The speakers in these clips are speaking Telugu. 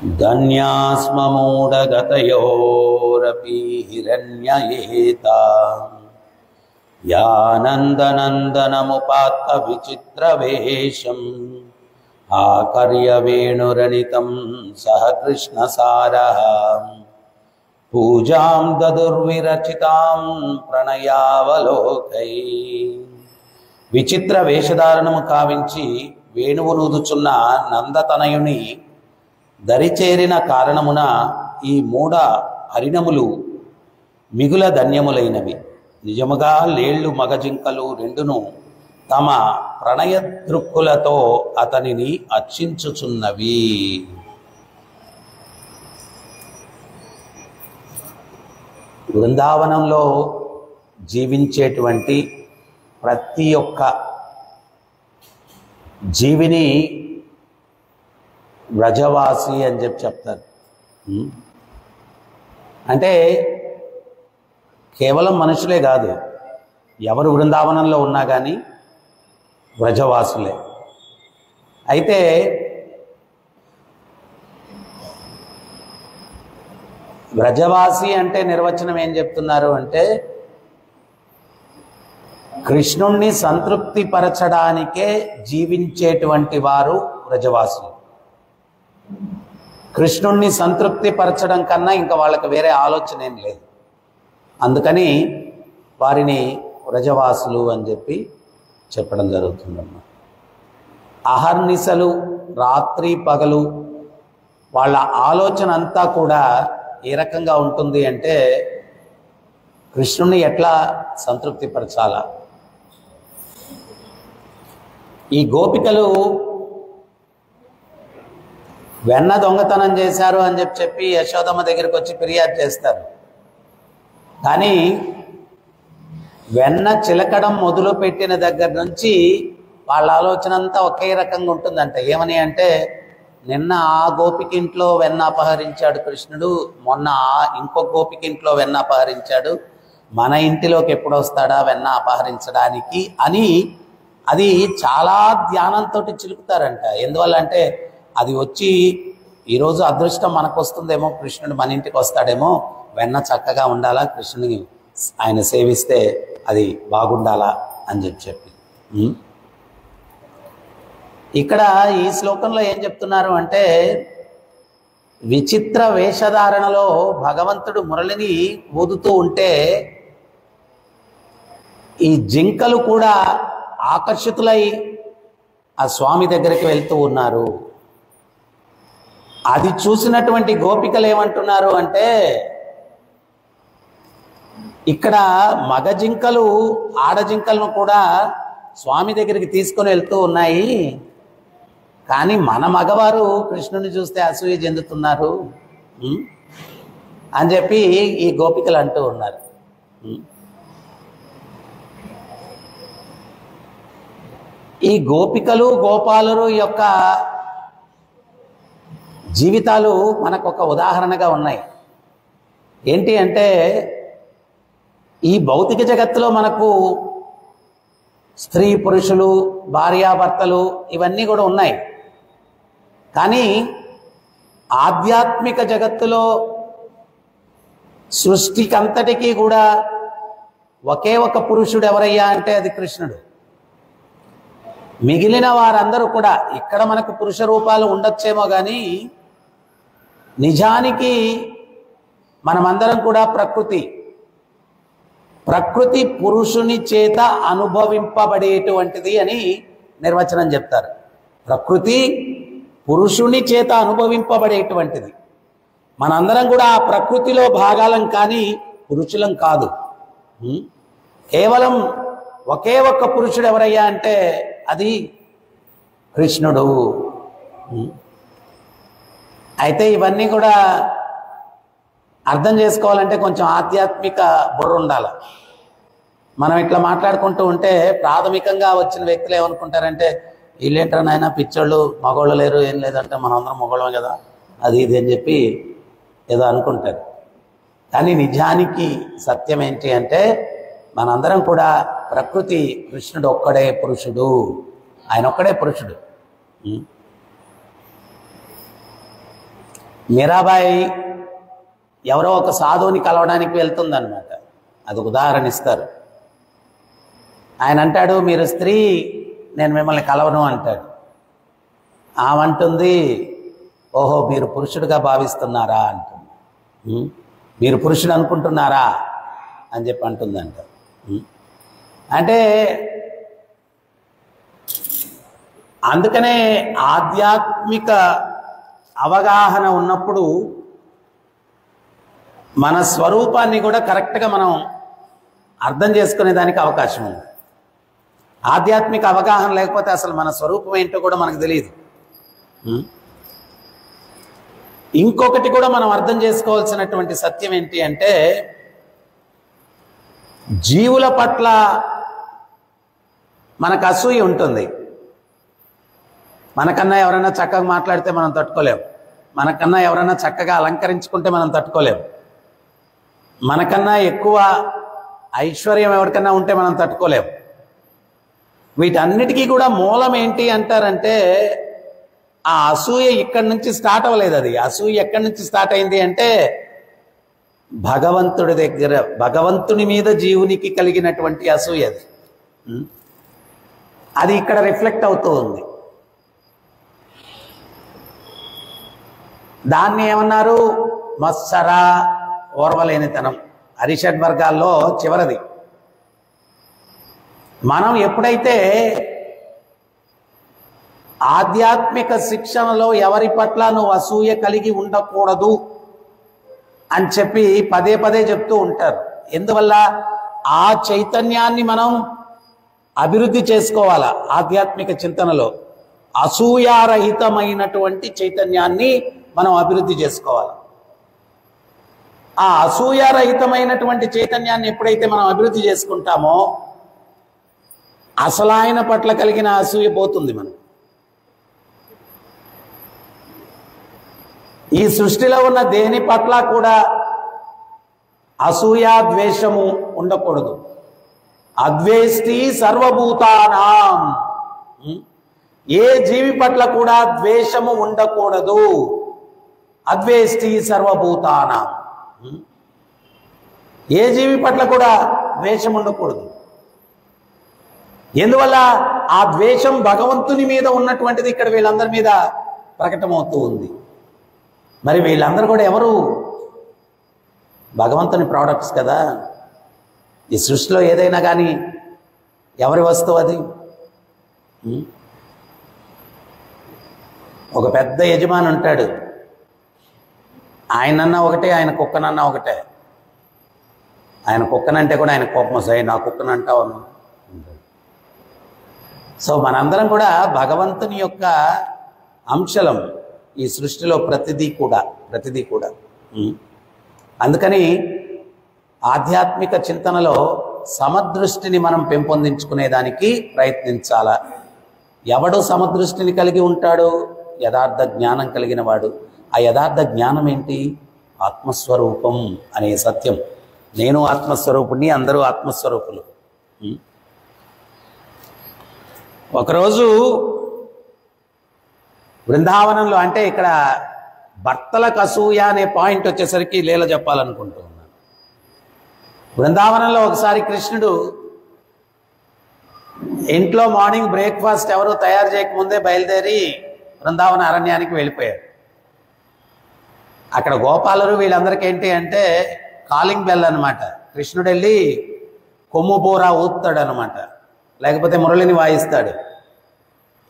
धन्यास्ममूढगतयोरपि हिरण्ययेता यानन्दनन्दनमुपात्त विचित्रवेशम् आकर्यवेणुरनितं सह कृष्णसारः पूजां ददुर्विरचितां प्रणयावलोकै విచిత్ర వేషధారణము కావించి వేణువునూదుచున్న నందతనయుని దరిచేరిన కారణమున ఈ మూఢ హరిణములు మిగుల ధన్యములైనవి. నిజముగా లేళ్ళు మగజింకలు రెండును తమ ప్రణయ దృక్కులతో అతనిని అర్చించుచున్నవి. బృందావనంలో జీవించేటువంటి ప్రతి ఒక్క జీవిని వ్రజవాసి అని చెప్తారు. అంటే కేవలం మనుషులే కాదు, ఎవరు బృందావనంలో ఉన్నా కానీ వ్రజవాసులే. అయితే వ్రజవాసి అంటే నిర్వచనం ఏం చెప్తున్నారు అంటే, కృష్ణుణ్ణి సంతృప్తి పరచడానికే జీవించేటువంటి వారు వ్రజవాసులు. కృష్ణుణ్ణి సంతృప్తి పరచడం కన్నా ఇంకా వాళ్ళకి వేరే ఆలోచన ఏం లేదు. అందుకని వారిని వ్రజవాసులు అని చెప్పడం జరుగుతుందన్నమాట. అహర్నిశలు రాత్రి పగలు వాళ్ళ ఆలోచన అంతా కూడా ఏ రకంగా ఉంటుంది అంటే, కృష్ణుణ్ణి ఎట్లా సంతృప్తి పరచాలా. ఈ గోపికలు వెన్న దొంగతనం చేశారు అని చెప్పి యశోదమ్మ దగ్గరికి వచ్చి ఫిర్యాదు చేస్తారు. కానీ వెన్న చిలకడం మొదలు పెట్టిన దగ్గర నుంచి వాళ్ళ ఆలోచన అంతా ఒకే రకంగా ఉంటుందంట. ఏమని అంటే, నిన్న ఆ గోపికింట్లో వెన్న అపహరించాడు కృష్ణుడు, మొన్న ఇంకో గోపికింట్లో వెన్న అపహరించాడు, మన ఇంటిలోకి ఎప్పుడు వస్తాడా వెన్న అపహరించడానికి అని అది చాలా ధ్యానంతో చిలుకుతారంట. ఎందువల్ల అంటే, అది వచ్చి ఈరోజు అదృష్టం మనకు వస్తుందేమో, కృష్ణుడు మన ఇంటికి వస్తాడేమో, వెన్న చక్కగా ఉండాలా, కృష్ణుడిని ఆయన సేవిస్తే అది బాగుండాలా అని చెప్పి ఇక్కడ ఈ శ్లోకంలో ఏం చెప్తున్నారు అంటే, విచిత్ర వేషధారణలో భగవంతుడు మురళిని ఊదుతూ ఉంటే ఈ జింకలు కూడా ఆకర్షితులై ఆ స్వామి దగ్గరికి వెళ్తూ ఉన్నారు. అది చూసినటువంటి గోపికలు ఏమంటున్నారు అంటే, ఇక్కడ మగ జింకలు ఆడజింకలను కూడా స్వామి దగ్గరికి తీసుకొని వెళ్తూ ఉన్నాయి, కానీ మన మగవారు కృష్ణుని చూస్తే అసూయ చెందుతున్నారు అని చెప్పి ఈ గోపికలు అంటూ ఉన్నారు. ఈ గోపికలు గోపాలురు యొక్క జీవితాలు మనకు ఒక ఉదాహరణగా ఉన్నాయి. ఏంటి అంటే, ఈ భౌతిక జగత్తులో మనకు స్త్రీ పురుషులు భార్యాభర్తలు ఇవన్నీ కూడా ఉన్నాయి. కానీ ఆధ్యాత్మిక జగత్తులో సృష్టికంతటికీ కూడా ఒకే ఒక పురుషుడు ఎవరయ్యా అంటే అది కృష్ణుడు. మిగిలిన వారందరూ కూడా ఇక్కడ మనకు పురుష రూపాలు ఉండొచ్చేమో కానీ నిజానికి మనమందరం కూడా ప్రకృతి పురుషుని చేత అనుభవింపబడేటువంటిది అని నిర్వచనం చెప్తారు. ప్రకృతి పురుషుని చేత అనుభవింపబడేటువంటిది. మనందరం కూడా ఆ ప్రకృతిలో భాగాలం కానీ పురుషులం కాదు. కేవలం ఒకే ఒక్క పురుషుడు ఎవరయ్యా అంటే అది కృష్ణుడు. అయితే ఇవన్నీ కూడా అర్థం చేసుకోవాలంటే కొంచెం ఆధ్యాత్మిక బుర్ర ఉండాలి. మనం ఇట్లా మాట్లాడుకుంటూ ఉంటే ప్రాథమికంగా వచ్చిన వ్యక్తులు ఏమనుకుంటారంటే, వీళ్ళేంటారు నాయన పిచ్చోళ్ళు, మగవాళ్ళు లేరు, ఏం లేదంటే మనం అందరం మగవాళ్ళమే కదా, అది ఇది అని చెప్పి ఏదో అనుకుంటారు. కానీ నిజానికి సత్యం ఏంటి అంటే, మనందరం కూడా ప్రకృతి కృష్ణుడు ఒక్కడే పురుషుడు, ఆయన ఒక్కడే పురుషుడు. మీరాబాయి ఎవరో ఒక సాధువుని కలవడానికి వెళ్తుందన్నమాట. అది ఉదాహరణ ఇస్తారు. ఆయన అంటాడు, మీరు స్త్రీ, నేను మిమ్మల్ని కలవను అంటాడు. ఆమె అంటుంది, ఓహో మీరు పురుషుడిగా భావిస్తున్నారా అంటుంది. మీరు పురుషుడు అనుకుంటున్నారా అని చెప్పి అంటుందంట. అంటే అందుకనే ఆధ్యాత్మిక అవగాహన ఉన్నప్పుడు మన స్వరూపాన్ని కూడా కరెక్ట్గా మనం అర్థం చేసుకునేదానికి అవకాశం ఉంది. ఆధ్యాత్మిక అవగాహన లేకపోతే అసలు మన స్వరూపం ఏంటో కూడా మనకు తెలియదు. ఇంకొకటి కూడా మనం అర్థం చేసుకోవాల్సినటువంటి సత్యం ఏంటి అంటే, జీవుల పట్ల మనకు అసూయ ఉంటుంది. మనకన్నా ఎవరైనా చక్కగా మాట్లాడితే మనం తట్టుకోలేం. మనకన్నా ఎవరైనా చక్కగా అలంకరించుకుంటే మనం తట్టుకోలేం. మనకన్నా ఎక్కువ ఐశ్వర్యం ఎవరికన్నా ఉంటే మనం తట్టుకోలేం. వీటన్నిటికీ కూడా మూలం ఏంటి అంటారంటే, ఆ అసూయ ఇక్కడి నుంచి స్టార్ట్ అవ్వలేదు. అది అసూయ ఎక్కడి నుంచి స్టార్ట్ అయింది అంటే, భగవంతుడి దగ్గర, భగవంతుని మీద జీవునికి కలిగినటువంటి అసూయ అది. అది ఇక్కడ రిఫ్లెక్ట్ అవుతూ ఉంది. దాన్ని ఏమన్నారు? మత్సర, ఓర్వలేనితనం. అరిషడ్ వర్గాల్లో చివరిది. మనం ఎప్పుడైతే ఆధ్యాత్మిక శిక్షణలో ఎవరి పట్ల నువ్వు అసూయ కలిగి ఉండకూడదు అని చెప్పి పదే పదే చెప్తూ ఉంటారు. ఎందువల్ల? ఆ చైతన్యాన్ని మనం అభివృద్ధి చేసుకోవాలా. ఆధ్యాత్మిక చింతనలో అసూయారహితమైనటువంటి చైతన్యాన్ని మనం అభివృద్ధి చేసుకోవాలి. ఆ అసూయారహితమైనటువంటి చైతన్యాన్ని ఎప్పుడైతే మనం అభివృద్ధి చేసుకుంటామో అసలు ఆయన పట్ల కలిగిన అసూయ పోతుంది. మనం ఈ సృష్టిలో ఉన్న దేని పట్ల కూడా అసూయ ద్వేషము ఉండకూడదు. అద్వేష్టి సర్వభూతానాం. ఏ జీవి పట్ల కూడా ద్వేషము ఉండకూడదు. అద్వేష్టి సర్వభూతానాం. ఏ జీవి పట్ల కూడా ద్వేషం ఉండకూడదు. ఎందువల్ల? ఆ ద్వేషం భగవంతుని మీద ఉన్నటువంటిది ఇక్కడ వీళ్ళందరి మీద ప్రకటమవుతూ ఉంది. మరి వీళ్ళందరూ కూడా ఎవరు? భగవంతుని ప్రోడక్ట్స్ కదా. ఈ సృష్టిలో ఏదైనా కానీ ఎవరి వస్తువు అది? ఒక పెద్ద యజమాని ఉంటాడు. ఆయనన్నా ఒకటే, ఆయన కుక్కనన్నా ఒకటే. ఆయన కుక్కనంటే కూడా ఆయన కోపం వస్తాయి. నా కుక్కనంటావు. సో మనందరం కూడా భగవంతుని యొక్క అంశలం. ఈ సృష్టిలో ప్రతిదీ కూడా. అందుకని ఆధ్యాత్మిక చింతనలో సమదృష్టిని మనం పెంపొందించుకునేదానికి ప్రయత్నించాల. ఎవడు సమదృష్టిని కలిగి ఉంటాడో యథార్థ జ్ఞానం కలిగిన వాడు. ఆ యథార్థ జ్ఞానం ఏంటి? ఆత్మస్వరూపం అనే సత్యం. నేను ఆత్మస్వరూపుణ్ణి, అందరూ ఆత్మస్వరూపులు. ఒకరోజు బృందావనంలో, అంటే ఇక్కడ భర్తలకు అసూయ అనే పాయింట్ వచ్చేసరికి లీల చెప్పాలనుకుంటూ ఉన్నాను. బృందావనంలో ఒకసారి కృష్ణుడు ఇంట్లో మార్నింగ్ బ్రేక్ఫాస్ట్ ఎవరు తయారు చేయకముందే బయలుదేరి బృందావన అరణ్యానికి వెళ్ళిపోయాడు. అక్కడ గోపాలరు వీళ్ళందరికీ ఏంటి అంటే కాలింగ్ బెల్ అనమాట. కృష్ణుడు వెళ్ళి కొమ్ము బోరా ఊపుతాడు అనమాట, లేకపోతే మురళిని వాయిస్తాడు.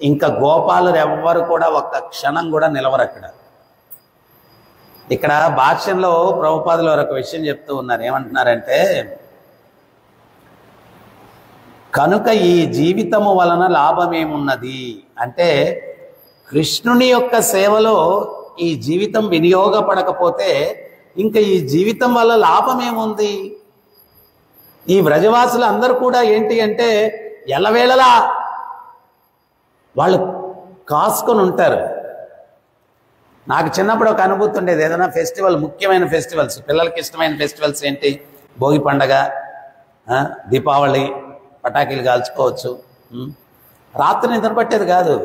ఇంకా గోపాలురు ఎవ్వరు కూడా ఒక్క క్షణం కూడా నిలవరు అక్కడ. ఇక్కడ భాష్యంలో ప్రభుపాదులు ఒక విషయం చెప్తూ ఉన్నారు. ఏమంటున్నారంటే, కనుక ఈ జీవితము వలన లాభమేమున్నది అంటే, కృష్ణుని యొక్క సేవలో ఈ జీవితం వినియోగపడకపోతే ఇంకా ఈ జీవితం వల్ల లాభమేముంది? ఈ వ్రజవాసులు అందరూ కూడా ఏంటి అంటే ఎల్లవేళలా వాళ్ళు కాసుకొని ఉంటారు. నాకు చిన్నప్పుడు ఒక అనుభూతి ఉండేది. ఏదైనా ఫెస్టివల్, ముఖ్యమైన ఫెస్టివల్స్, పిల్లలకి ఇష్టమైన ఫెస్టివల్స్ ఏంటి? భోగి పండగ, దీపావళి, పటాకీలు కాల్చుకోవచ్చు. రాత్రి నిద్ర పట్టేది కాదు.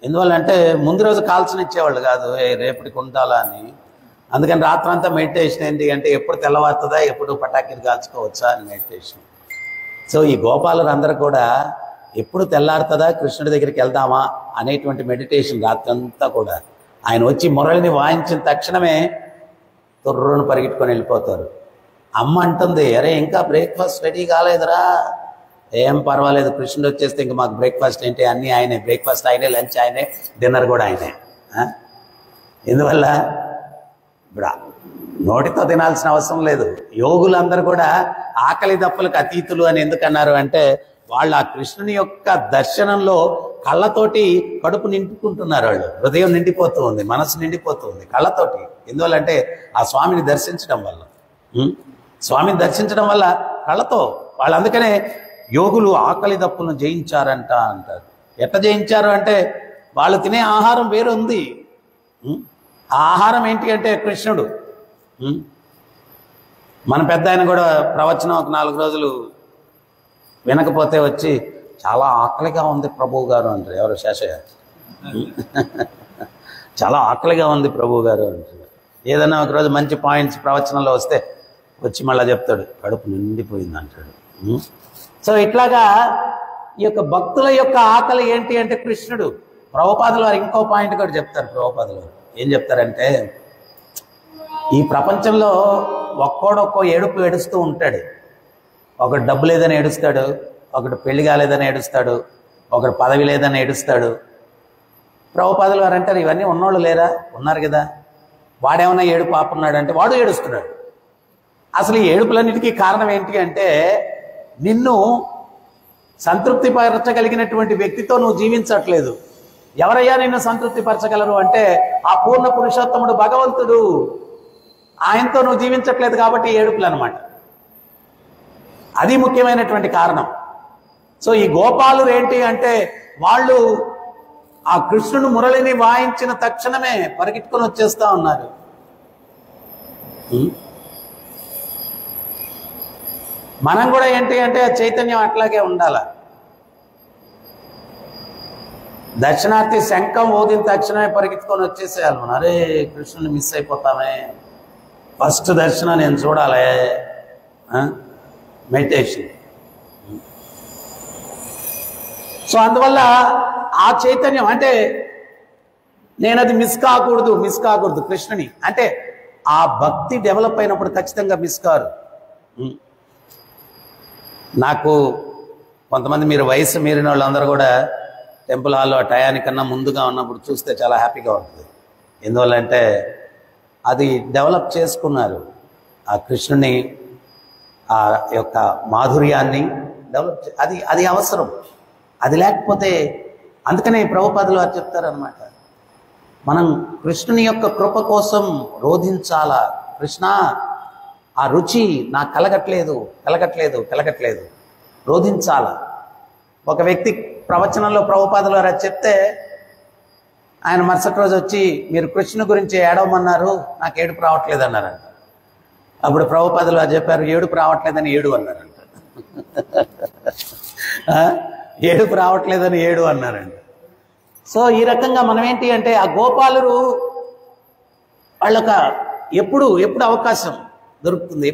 ఎందువల్లంటే ముందు రోజు కాల్చనిచ్చేవాళ్ళు కాదు, రేపటికి ఉండాలా అని. అందుకని రాత్రంతా మెడిటేషన్ ఏంటి అంటే ఎప్పుడు తెల్లవారుతుందా, ఎప్పుడు పటాకీలు కాల్చుకోవచ్చా అని మెడిటేషన్. సో ఈ గోపాలురు అందరూ కూడా ఎప్పుడు తెల్లారుతుందా, కృష్ణుడి దగ్గరికి వెళ్దామా అనేటువంటి మెడిటేషన్ రాత్రంతా కూడా. ఆయన వచ్చి మురళిని వాయించిన తక్షణమే తుర్రును పరిగెట్టుకొని వెళ్ళిపోతారు. అమ్మ అంటుంది, అరే ఇంకా బ్రేక్ఫాస్ట్ రెడీ కాలేదురా. ఏం పర్వాలేదు, కృష్ణుడు వచ్చేస్తే ఇంకా మాకు బ్రేక్ఫాస్ట్ ఏంటి, అన్నీ ఆయనే, బ్రేక్ఫాస్ట్ ఆయనే, లంచ్ ఆయనే, డిన్నర్ కూడా ఆయనే. ఎందువల్ల ఇప్పుడు నోటితో తినాల్సిన అవసరం లేదు. యోగులందరూ కూడా ఆకలి దప్పులకు అతీతులు అని ఎందుకన్నారు అంటే వాళ్ళు ఆ కృష్ణుని యొక్క దర్శనంలో కళ్ళతోటి కడుపు నింపుకుంటున్నారు. వాళ్ళు హృదయం నిండిపోతూ ఉంది, మనసు నిండిపోతూ ఉంది కళ్ళతోటి. ఎందువల్లంటే ఆ స్వామిని దర్శించడం వల్ల, స్వామిని దర్శించడం వల్ల కళ్ళతో వాళ్ళు. అందుకనే యోగులు ఆకలి దప్పులను జయించారంట అంటారు. ఎట్లా జయించారు అంటే వాళ్ళు తినే ఆహారం వేరు ఉంది. ఆ ఆహారం ఏంటి అంటే కృష్ణుడు. మన పెద్ద ఆయన కూడా ప్రవచనం ఒక 4 రోజులు వినకపోతే వచ్చి చాలా ఆకలిగా ఉంది ప్రభువు గారు అంటారు. ఎవరు? శేషయ్య. చాలా ఆకలిగా ఉంది ప్రభువు గారు అంటారు. ఏదైనా ఒకరోజు మంచి పాయింట్స్ ప్రవచనంలో వస్తే వచ్చి మళ్ళీ చెప్తాడు కడుపు నిండిపోయింది అంటాడు. సో ఇట్లాగా ఈ యొక్క భక్తుల యొక్క ఆకలి ఏంటి అంటే కృష్ణుడు. ప్రభుపాదుల వారు ఇంకో పాయింట్ కూడా చెప్తారు. ప్రభుపాదుల వారు ఏం చెప్తారంటే ఈ ప్రపంచంలో ఒక్కోడొక్కో ఏడుపు ఏడుస్తూ ఉంటాడు. ఒకడు డబ్బు లేదని ఏడుస్తాడు, ఒకడు పెళ్లి కాలేదని ఏడుస్తాడు, ఒకడు పదవి లేదని ఏడుస్తాడు. ప్రభుపాదుల వారు అంటారు ఇవన్నీ ఉన్నోళ్ళు లేరా? ఉన్నారు కదా. వాడేమన్నా ఏడుపు ఆపున్నాడు అంటే వాడు ఏడుస్తున్నాడు. అసలు ఈ ఏడుపులన్నిటికీ కారణం ఏంటి అంటే నిన్ను సంతృప్తి పరచగలిగినటువంటి వ్యక్తితో నువ్వు జీవించట్లేదు. ఎవరయ్యా నిన్ను సంతృప్తి పరచగలరు అంటే ఆ పూర్ణ పురుషోత్తముడు భగవంతుడు. ఆయనతో నువ్వు జీవించట్లేదు కాబట్టి ఏడుపులు అనమాట. అది ముఖ్యమైనటువంటి కారణం. సో ఈ గోపాలురు ఏంటి అంటే వాళ్ళు ఆ కృష్ణుడు మురళిని వాయించిన తక్షణమే పరిగెట్టుకొని వచ్చేస్తా ఉన్నారు. మనం కూడా ఏంటి అంటే చైతన్యం అట్లాగే ఉండాల. దర్శనార్థి శంఖం ఊదిన తక్షణమే పరిగెత్తుకొని వచ్చేసేయాలి. మనం అరే కృష్ణుని మిస్ అయిపోతామే, ఫస్ట్ దర్శనం నేను చూడాలి. మెడిటేషన్. సో అందువల్ల ఆ చైతన్యం అంటే నేను అది మిస్ కాకూడదు కృష్ణుని అంటే ఆ భక్తి డెవలప్ అయినప్పుడు ఖచ్చితంగా మిస్ కారు. నాకు కొంతమంది మీరు వయసు మీరిన వాళ్ళందరూ కూడా టెంపుల్ హాల్లో టయానికన్నా ముందుగా ఉన్నప్పుడు చూస్తే చాలా హ్యాపీగా ఉంటుంది. ఎందువల్లంటే అది డెవలప్ చేసుకున్నారు. ఆ కృష్ణుని ఆ యొక్క మాధుర్యాన్ని డెవలప్ అది అవసరం. అది లేకపోతే అందుకనే ప్రభుపాదులు వారు చెప్తారనమాట, మనం కృష్ణుని యొక్క కృప కోసం రోధించాలా. కృష్ణ ఆ రుచి నాకు కలగట్లేదు రోధించాలా. ఒక వ్యక్తి ప్రవచనంలో ప్రభుపాదులు వారు చెప్తే ఆయన మరుసటి రోజు వచ్చి మీరు కృష్ణుని గురించి ఏడవమన్నారు, నాకు ఏడుపు రావట్లేదు అన్నారంట. అప్పుడు ప్రభుపాదులు వారు చెప్పారు ఏడుపు రావట్లేదని ఏడు అన్నారంట. ఏడుపు రావట్లేదని ఏడు అన్నారంట. సో ఈ రకంగా మనం ఏంటి అంటే ఆ గోపాలురు వాళ్ళొక ఎప్పుడు అవకాశం దొరుకుతుంది.